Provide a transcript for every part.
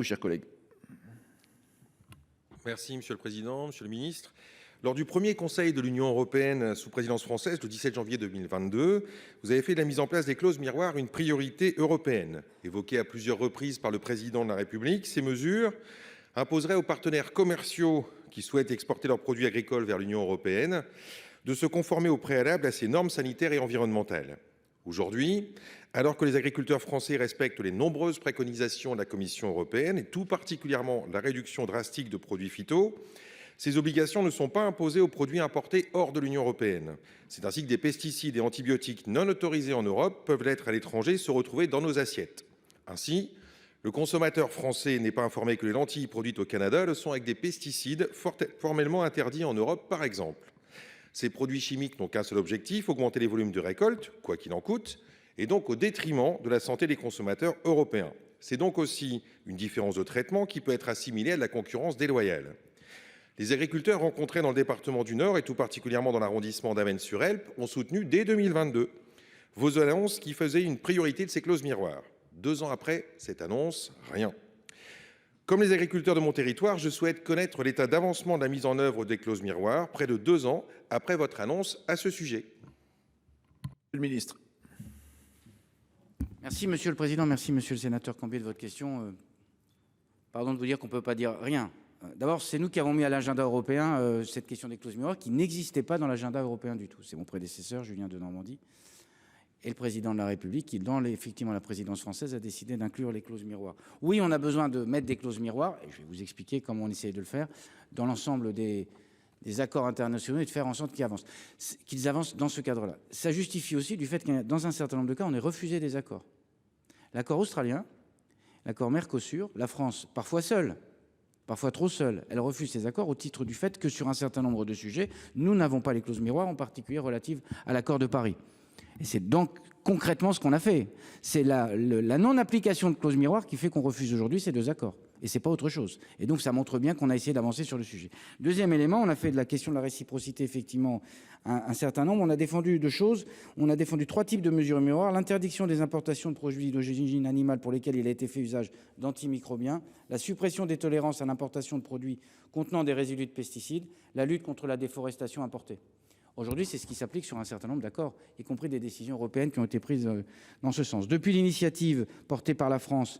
Chers collègues. Merci Monsieur le Président, Monsieur le Ministre. Lors du premier Conseil de l'Union européenne sous présidence française, le 17 janvier 2022, vous avez fait de la mise en place des clauses miroirs une priorité européenne. Évoquée à plusieurs reprises par le Président de la République, ces mesures imposeraient aux partenaires commerciaux qui souhaitent exporter leurs produits agricoles vers l'Union européenne de se conformer au préalable à ces normes sanitaires et environnementales. Aujourd'hui, alors que les agriculteurs français respectent les nombreuses préconisations de la Commission européenne, et tout particulièrement la réduction drastique de produits phyto, ces obligations ne sont pas imposées aux produits importés hors de l'Union européenne. C'est ainsi que des pesticides et antibiotiques non autorisés en Europe peuvent l'être à l'étranger et se retrouver dans nos assiettes. Ainsi, le consommateur français n'est pas informé que les lentilles produites au Canada le sont avec des pesticides formellement interdits en Europe, par exemple. Ces produits chimiques n'ont qu'un seul objectif, augmenter les volumes de récolte, quoi qu'il en coûte, et donc au détriment de la santé des consommateurs européens. C'est donc aussi une différence de traitement qui peut être assimilée à de la concurrence déloyale. Les agriculteurs rencontrés dans le département du Nord, et tout particulièrement dans l'arrondissement d'Avesnes-sur-Helpe, ont soutenu dès 2022 vos annonces qui faisaient une priorité de ces clauses miroirs. 2 ans après cette annonce, rien. Comme les agriculteurs de mon territoire, je souhaite connaître l'état d'avancement de la mise en œuvre des clauses miroirs, près de 2 ans après votre annonce à ce sujet. Monsieur le ministre. Merci Monsieur le Président, merci Monsieur le Sénateur Cambier de votre question. Pardon de vous dire qu'on ne peut pas dire rien. D'abord, c'est nous qui avons mis à l'agenda européen cette question des clauses miroirs qui n'existait pas dans l'agenda européen du tout. C'est mon prédécesseur, Julien Denormandie, et le Président de la République qui, dans effectivement la présidence française, a décidé d'inclure les clauses miroirs. Oui, on a besoin de mettre des clauses miroirs, et je vais vous expliquer comment on essaie de le faire, dans l'ensemble des accords internationaux et de faire en sorte qu'ils avancent dans ce cadre-là. Ça justifie aussi du fait que dans un certain nombre de cas, on ait refusé des accords. L'accord australien, l'accord Mercosur, la France, parfois seule, parfois trop seule, elle refuse ces accords au titre du fait que sur un certain nombre de sujets, nous n'avons pas les clauses miroirs, en particulier relatives à l'accord de Paris. Et c'est donc concrètement ce qu'on a fait. C'est la non-application de clauses miroirs qui fait qu'on refuse aujourd'hui ces 2 accords. Et ce n'est pas autre chose. Et donc ça montre bien qu'on a essayé d'avancer sur le sujet. Deuxième élément, on a fait de la question de la réciprocité effectivement un certain nombre. On a défendu 2 choses. On a défendu 3 types de mesures miroirs. L'interdiction des importations de produits d'origine animale pour lesquels il a été fait usage d'antimicrobiens. La suppression des tolérances à l'importation de produits contenant des résidus de pesticides. La lutte contre la déforestation importée. Aujourd'hui, c'est ce qui s'applique sur un certain nombre d'accords, y compris des décisions européennes qui ont été prises dans ce sens. Depuis l'initiative portée par la France,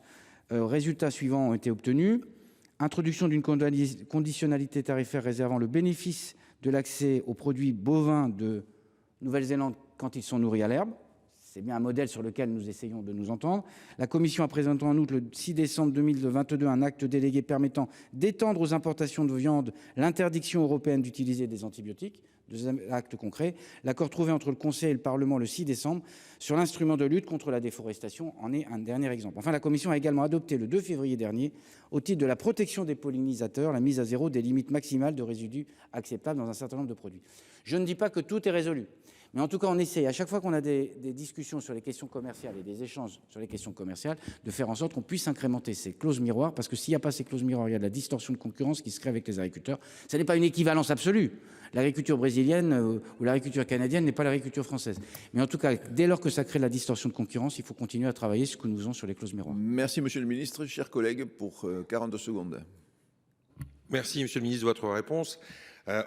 résultats suivants ont été obtenus. Introduction d'une conditionnalité tarifaire réservant le bénéfice de l'accès aux produits bovins de Nouvelle-Zélande quand ils sont nourris à l'herbe. C'est bien un modèle sur lequel nous essayons de nous entendre. La Commission a présenté en outre le 6 décembre 2022 un acte délégué permettant d'étendre aux importations de viande l'interdiction européenne d'utiliser des antibiotiques. 2e acte concret, l'accord trouvé entre le Conseil et le Parlement le 6 décembre sur l'instrument de lutte contre la déforestation en est un dernier exemple. Enfin, la Commission a également adopté le 2 février dernier, au titre de la protection des pollinisateurs, la mise à zéro des limites maximales de résidus acceptables dans un certain nombre de produits. Je ne dis pas que tout est résolu. Mais en tout cas, on essaie, à chaque fois qu'on a des discussions sur les questions commerciales et des échanges sur les questions commerciales, de faire en sorte qu'on puisse incrémenter ces clauses miroirs, parce que s'il n'y a pas ces clauses miroirs, il y a de la distorsion de concurrence qui se crée avec les agriculteurs. Ce n'est pas une équivalence absolue. L'agriculture brésilienne ou l'agriculture canadienne n'est pas l'agriculture française. Mais en tout cas, dès lors que ça crée de la distorsion de concurrence, il faut continuer à travailler sur ce que nous faisons sur les clauses miroirs. Merci Monsieur le ministre. Chers collègues, pour 42 secondes. Merci Monsieur le Ministre de votre réponse.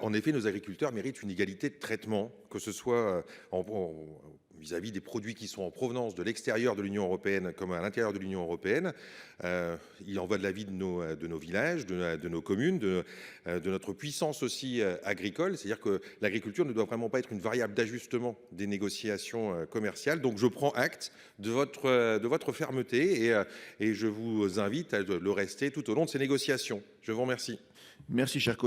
En effet, nos agriculteurs méritent une égalité de traitement, que ce soit vis-à-vis des produits qui sont en provenance de l'extérieur de l'Union européenne comme à l'intérieur de l'Union européenne. Il en va de la vie de nos villages, de nos communes, de notre puissance aussi agricole. C'est-à-dire que l'agriculture ne doit vraiment pas être une variable d'ajustement des négociations commerciales. Donc je prends acte de votre fermeté et je vous invite à le rester tout au long de ces négociations. Je vous remercie. Merci, chers collègues.